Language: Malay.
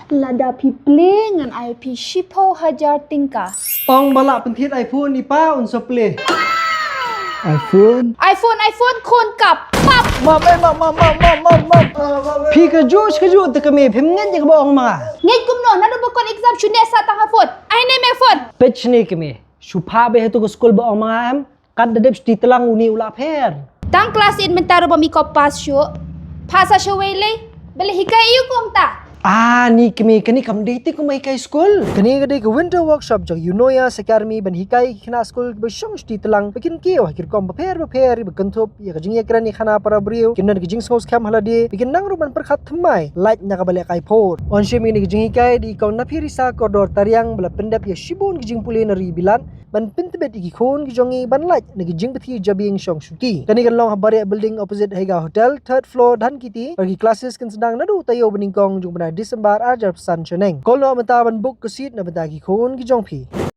Lada pi play ngan ai pi shipo hajar tingka. Ong balak pentit iPhone ni pa on sople. iPhone. iPhone kon kap. Pap. Mam. Pi ka ju te kami phim ngan je ka ba ong ma. Ngay kum no nado ba kon exam shune sa tanga phone. Ai ne me phone. Pech ni kami. Supha be hetu ko school ba ong ma am. Kad dedep sti telang uni ula pher. Tang class inventaro ba mi ko pass show. Phasa show wele. Bele hikai yu kom ta. Ni kami kani kam date ko mai kai school. Kani gade ko winter workshop jog sacademy ban hikai khina school ba shong sti telang bikin ki wa kir kom ba pher bikin thop ya ka jing ekran ni khana para brio kinan ki jing skos kham hala de bikin nang ruban per khat thmai light na ka bale kai phor on shemi ni jing hikai di ko na phirisa kodor tariang bala pendap ya shibun ki jing pulin ri bilan ban pintbet ki khon ki jongi ban light ni jing bethi jabing shong shuki kani kan long habare building opposite hega hotel third floor dan kiti bagi classes kan sedang nadu tayo bening kong jung bana December ajar pesan cheneng. Kalau mata ban book ke seat na benda ki khon ki jong phi.